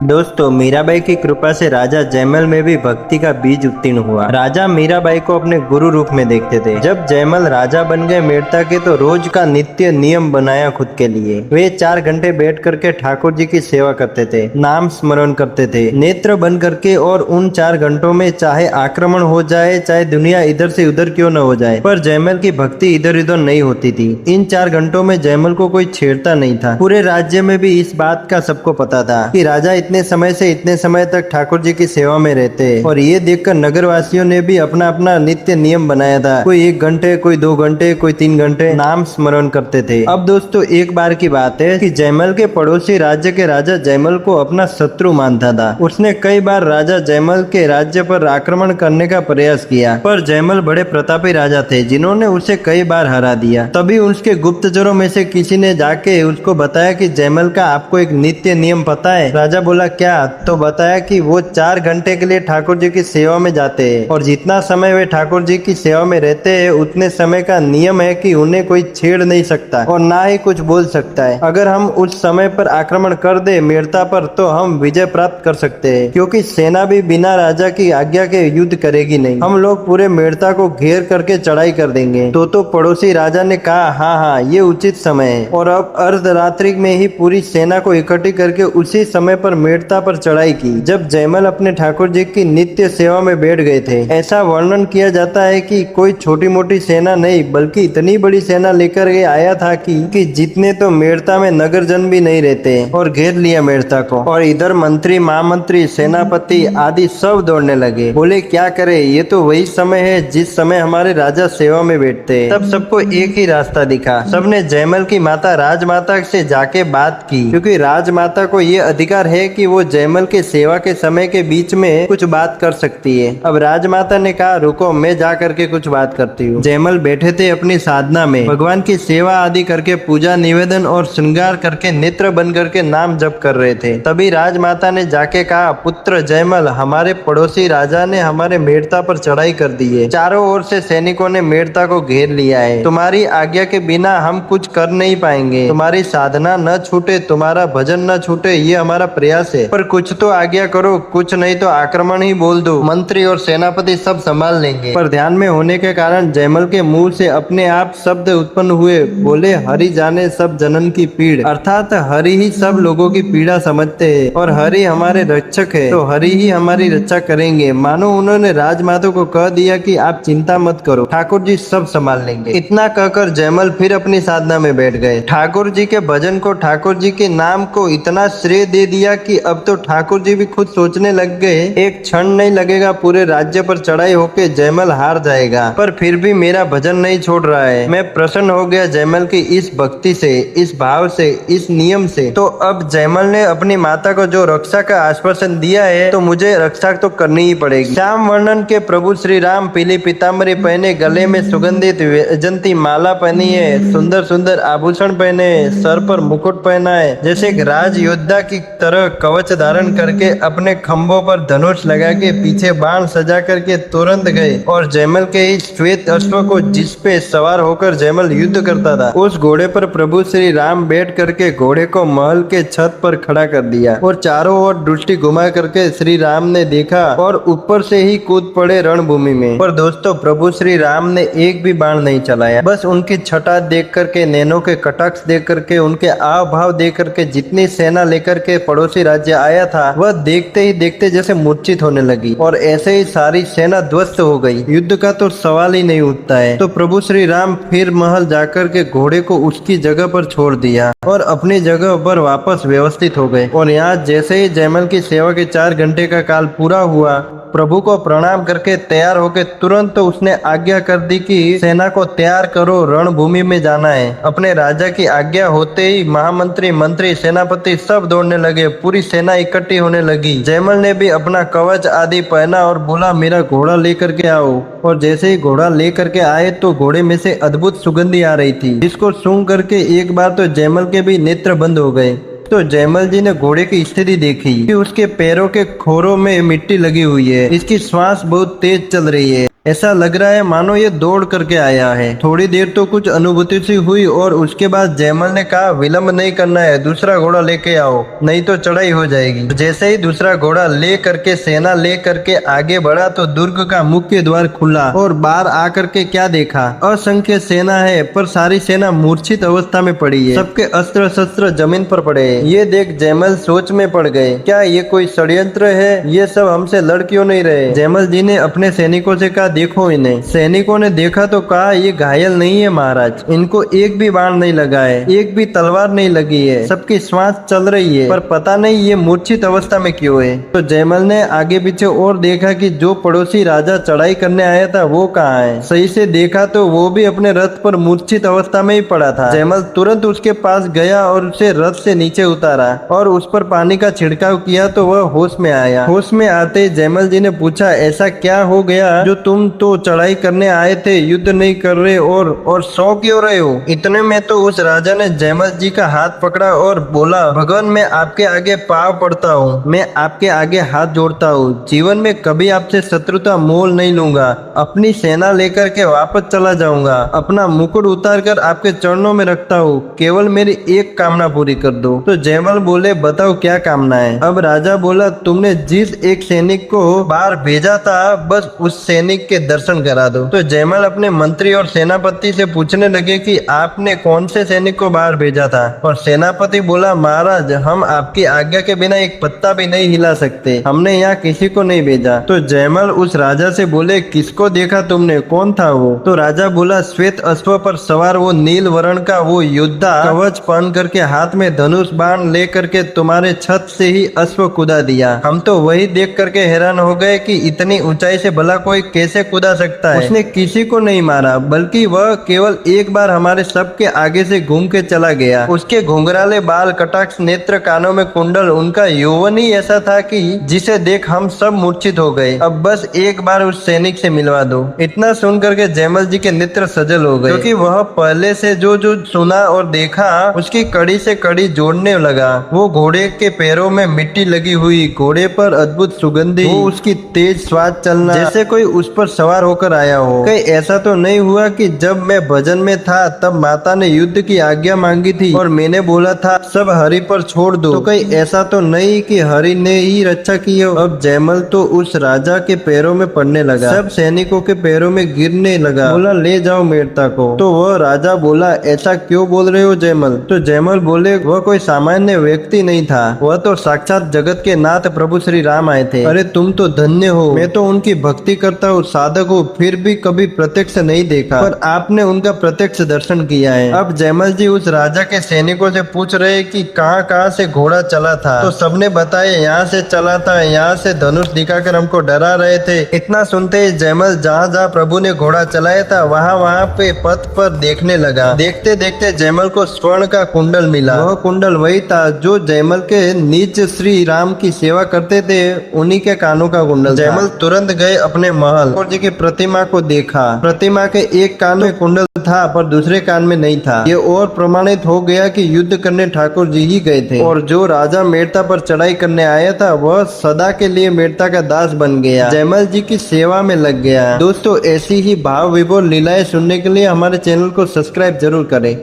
दोस्तों, मीराबाई की कृपा से राजा जयमल में भी भक्ति का बीज उत्तीर्ण हुआ। राजा मीराबाई को अपने गुरु रूप में देखते थे। जब जयमल राजा बन गए मेड़ता के, तो रोज का नित्य नियम बनाया खुद के लिए। वे 4 घंटे बैठ करके ठाकुर जी की सेवा करते थे, नाम स्मरण करते थे, नेत्र बंद करके। और उन 4 घंटों में चाहे आक्रमण हो जाए, चाहे दुनिया इधर से उधर क्यों न हो जाए, पर जयमल की भक्ति इधर उधर नहीं होती थी। इन 4 घंटों में जयमल को कोई छेड़ता नहीं था। पूरे राज्य में भी इस बात का सबको पता था कि राजा इतने समय से इतने समय तक ठाकुर जी की सेवा में रहते हैं। और ये देखकर नगर वासियों ने भी अपना अपना नित्य नियम बनाया था। कोई 1 घंटे, कोई 2 घंटे, कोई 3 घंटे नाम स्मरण करते थे। अब दोस्तों, एक बार की बात है कि जयमल के पड़ोसी राज्य के राजा जयमल को अपना शत्रु मानता था। उसने कई बार राजा जयमल के राज्य पर आक्रमण करने का प्रयास किया, पर जयमल बड़े प्रतापी राजा थे, जिन्होंने उसे कई बार हरा दिया। तभी उसके गुप्तचरों में से किसी ने जाके उसको बताया कि जयमल का आपको एक नित्य नियम पता है। राजा बोला, क्या? तो बताया कि वो 4 घंटे के लिए ठाकुर जी की सेवा में जाते हैं, और जितना समय वे ठाकुर जी की सेवा में रहते हैं, उतने समय का नियम है कि उन्हें कोई छेड़ नहीं सकता और ना ही कुछ बोल सकता है। अगर हम उस समय पर आक्रमण कर दे मेड़ता पर, तो हम विजय प्राप्त कर सकते हैं, क्योंकि सेना भी बिना राजा की आज्ञा के युद्ध करेगी नहीं। हम लोग पूरे मेड़ता को घेर करके चढ़ाई कर देंगे। तो पड़ोसी राजा ने कहा, हाँ हाँ, ये उचित समय है। और अब अर्धरात्रि में ही पूरी सेना को इकट्ठी करके उसी समय पर मेड़ता पर चढ़ाई की, जब जयमल अपने ठाकुर जी की नित्य सेवा में बैठ गए थे। ऐसा वर्णन किया जाता है कि कोई छोटी मोटी सेना नहीं, बल्कि इतनी बड़ी सेना लेकर के आया था कि जितने तो मेड़ता में नगरजन भी नहीं रहते, और घेर लिया मेड़ता को। और इधर मंत्री, महामंत्री, सेनापति आदि सब दौड़ने लगे। बोले, क्या करे, ये तो वही समय है जिस समय हमारे राजा सेवा में बैठते हैं। तब सबको एक ही रास्ता दिखा। सबने जयमल की माता राजमाता से जाके बात की, क्योंकि राजमाता को ये अधिकार है कि वो जयमल के सेवा के समय के बीच में कुछ बात कर सकती है। अब राजमाता ने कहा, रुको, मैं जा करके कुछ बात करती हूँ। जयमल बैठे थे अपनी साधना में, भगवान की सेवा आदि करके, पूजा निवेदन और श्रृंगार करके, नेत्र बंद करके नाम जप कर रहे थे। तभी राजमाता ने जाके कहा, पुत्र जयमल, हमारे पड़ोसी राजा ने हमारे मेड़ता पर चढ़ाई कर दी है। चारों ओर से सैनिकों ने मेड़ता को घेर लिया है। तुम्हारी आज्ञा के बिना हम कुछ कर नहीं पाएंगे। तुम्हारी साधना न छूटे, तुम्हारा भजन न छूटे, ये हमारा प्रयास है। पर कुछ तो आज्ञा करो, कुछ नहीं तो आक्रमण ही बोल दो। मंत्री और सेनापति सब संभाल लेंगे। पर ध्यान में होने के कारण जयमल के मुंह से अपने आप शब्द उत्पन्न हुए। बोले, हरि जाने सब जनन की पीड़, अर्थात हरि ही सब लोगों की पीड़ा समझते हैं, और हरि हमारे रक्षक है, तो हरि ही हमारी रक्षा करेंगे। मानो उन्होंने राजमाता को कह दिया कि आप चिंता मत करो, ठाकुर जी सब संभाल लेंगे। इतना कहकर जयमल फिर अपनी साधना में बैठ गए। ठाकुर जी के भजन को, ठाकुर जी के नाम को इतना श्रेय दे दिया कि अब तो ठाकुर जी भी खुद सोचने लग गए, एक क्षण नहीं लगेगा पूरे राज्य पर चढ़ाई होके जयमल हार जाएगा, पर फिर भी मेरा भजन नहीं छोड़ रहा है। मैं प्रसन्न हो गया जयमल की इस भक्ति से, इस भाव से, इस नियम से। तो अब जयमल ने अपनी माता को जो रक्षा का आश्वासन दिया है, तो मुझे रक्षा तो करनी ही पड़ेगी। श्याम वर्णन के प्रभु श्री राम पीली पीताम्बरी पहने, गले में सुगंधित वैजंती माला पहनी है, सुंदर सुंदर आभूषण पहने, सर पर मुकुट पहना है, जैसे एक राज योद्धा की तरह कवच धारण करके, अपने खंभों पर धनुष लगा के, पीछे बाण सजा करके तुरंत गए। और जयमल के इस श्वेत अश्व को, जिस पे सवार होकर जयमल युद्ध करता था, उस घोड़े पर प्रभु श्री राम बैठ करके घोड़े को महल के छत पर खड़ा कर दिया, और चारों ओर दृष्टि घुमा करके श्री राम ने देखा, और ऊपर से ही कूद पड़े रणभूमि में। पर दोस्तों, प्रभु श्री राम ने एक भी बाण नहीं चलाया। बस उनकी छटा देख करके, नैनों के कटाक्ष देख करके, उनके आव भाव देख करके, जितनी सेना लेकर के पड़ोसी राज्य आया था, वह देखते ही देखते जैसे मूर्छित होने लगी, और ऐसे ही सारी सेना ध्वस्त हो गई। युद्ध का तो सवाल ही नहीं उठता है। तो प्रभु श्री राम फिर महल जाकर के घोड़े को उसकी जगह पर छोड़ दिया, और अपनी जगह पर वापस व्यवस्थित हो गए। और यहाँ जैसे ही जयमल की सेवा के 4 घंटे का काल पूरा हुआ, प्रभु को प्रणाम करके तैयार होके तुरंत तो उसने आज्ञा कर दी कि सेना को तैयार करो, रणभूमि में जाना है। अपने राजा की आज्ञा होते ही महामंत्री, मंत्री, सेनापति सब दौड़ने लगे। पूरी सेना इकट्ठी होने लगी। जयमल ने भी अपना कवच आदि पहना और बोला, मेरा घोड़ा लेकर के आओ। और जैसे ही घोड़ा लेकर के आए, तो घोड़े में से अद्भुत सुगंधी आ रही थी, जिसको सूंघ करके एक बार तो जयमल के भी नेत्र बंद हो गए। तो जयमल जी ने घोड़े की स्थिति देखी कि उसके पैरों के खोरों में मिट्टी लगी हुई है, इसकी श्वास बहुत तेज चल रही है, ऐसा लग रहा है मानो ये दौड़ करके आया है। थोड़ी देर तो कुछ अनुभूति सी हुई और उसके बाद जयमल ने कहा विलंब नहीं करना है, दूसरा घोड़ा लेके आओ, नहीं तो चढ़ाई हो जाएगी। जैसे ही दूसरा घोड़ा ले करके सेना ले करके आगे बढ़ा तो दुर्ग का मुख्य द्वार खुला और बाहर आकर के क्या देखा, असंख्य सेना है पर सारी सेना मूर्छित अवस्था में पड़ी है। सबके अस्त्र शस्त्र जमीन पर पड़े हैं। ये देख जयमल सोच में पड़ गए, क्या ये कोई षड्यंत्र है? ये सब हमसे लड़ क्यों नहीं रहे? जयमल जी ने अपने सैनिकों से कहा देखो इन्हें। सैनिकों ने देखा तो कहा ये घायल नहीं है महाराज, इनको एक भी बाण नहीं लगा है, एक भी तलवार नहीं लगी है, सबकी श्वास चल रही है, पर पता नहीं ये मूर्छित अवस्था में क्यों है। तो जयमल ने आगे पीछे और देखा कि जो पड़ोसी राजा चढ़ाई करने आया था वो कहाँ है। सही से देखा तो वो भी अपने रथ पर मूर्छित अवस्था में ही पड़ा था। जयमल तुरंत उसके पास गया और उसे रथ से नीचे उतारा और उस पर पानी का छिड़काव किया तो वह होश में आया। होश में आते जयमल जी ने पूछा ऐसा क्या हो गया जो तुम तो चढ़ाई करने आए थे, युद्ध नहीं कर रहे और सो क्यों रहे हो? इतने में तो उस राजा ने जयमल जी का हाथ पकड़ा और बोला भगवान मैं आपके आगे पाँव पड़ता हूँ, मैं आपके आगे हाथ जोड़ता हूँ, जीवन में कभी आपसे शत्रुता मोल नहीं लूंगा, अपनी सेना लेकर के वापस चला जाऊंगा, अपना मुकुट उतार कर आपके चरणों में रखता हूँ, केवल मेरी एक कामना पूरी कर दो। तो जयमल बोले बताओ क्या कामना है? अब राजा बोला तुमने जिस एक सैनिक को बाहर भेजा था बस उस सैनिक के दर्शन करा दो। तो जयमल अपने मंत्री और सेनापति से पूछने लगे कि आपने कौन से सैनिक को बाहर भेजा था? और सेनापति बोला महाराज हम आपकी आज्ञा के बिना एक पत्ता भी नहीं हिला सकते, हमने यहाँ किसी को नहीं भेजा। तो जयमल उस राजा से बोले किसको देखा तुमने, कौन था वो? तो राजा बोला श्वेत अश्व पर सवार वो नील वर्ण का वो योद्धा कवच पहन करके हाथ में धनुष बाण ले करके तुम्हारे छत से ही अश्व कूदा दिया। हम तो वही देख करके हैरान हो गए कि इतनी ऊंचाई से भला कोई कैसे कूदा सकता है। उसने किसी को नहीं मारा बल्कि वह केवल एक बार हमारे सबके आगे से घूम के चला गया। उसके घुंघराले बाल, कटाक्ष नेत्र, कानों में कुंडल, उनका यौवन ही ऐसा था कि जिसे देख हम सब मूर्छित हो गए। अब बस एक बार उस सैनिक से मिलवा दो। इतना सुन करके जयमल जी के नेत्र सजल हो गए क्योंकि वह पहले से जो जो सुना और देखा उसकी कड़ी से कड़ी जोड़ने लगा। वो घोड़े के पैरों में मिट्टी लगी हुई, घोड़े पर अद्भुत सुगंधी, वो उसकी तेज स्वाद चलना जैसे कोई उस पर सवार होकर आया हो। कहीं ऐसा तो नहीं हुआ कि जब मैं भजन में था तब माता ने युद्ध की आज्ञा मांगी थी और मैंने बोला था सब हरि पर छोड़ दो, तो कहीं ऐसा तो नहीं कि हरि ने ही रक्षा की हो। अब जयमल तो उस राजा के पैरों में पड़ने लगा, सब सैनिकों के पैरों में गिरने लगा। बोला ले जाओ मेड़ता को। तो वह राजा बोला ऐसा क्यों बोल रहे हो जयमल? तो जयमल बोले वह कोई सामान्य व्यक्ति नहीं था, वह तो साक्षात जगत के नाथ प्रभु श्री राम आए थे। अरे तुम तो धन्य हो, मैं तो उनकी भक्ति करता हूँ, साधक हूँ, फिर भी कभी प्रत्यक्ष नहीं देखा, पर आपने उनका प्रत्यक्ष दर्शन किया है। अब जयमल जी उस राजा के सैनिकों से पूछ रहे कि कहाँ कहाँ से घोड़ा चला था। तो सबने बताया यहाँ से चला था, यहाँ से धनुष दिखाकर हमको डरा रहे थे। इतना सुनते ही जयमल जहाँ जहाँ प्रभु ने घोड़ा चलाया था वहाँ वहाँ पे पथ पर देखने लगा। देखते देखते जयमल को स्वर्ण का कुंडल मिला। वह कुंडल वही था जो जयमल के निज श्री राम की सेवा करते थे, उन्हीं के कानों का कुंडल। जयमल तुरंत गए अपने महल, ठाकुर जी की प्रतिमा को देखा। प्रतिमा के एक कान में कुंडल था पर दूसरे कान में नहीं था। ये और प्रमाणित हो गया कि युद्ध करने ठाकुर जी ही गए थे और जो राजा मेड़ता पर चढ़ाई करने आया था वह सदा के लिए मेड़ता का दास बन गया, जयमल जी की सेवा में लग गया। दोस्तों ऐसी ही भाव विभोर लीलाएं सुनने के लिए हमारे चैनल को सब्सक्राइब जरूर करें।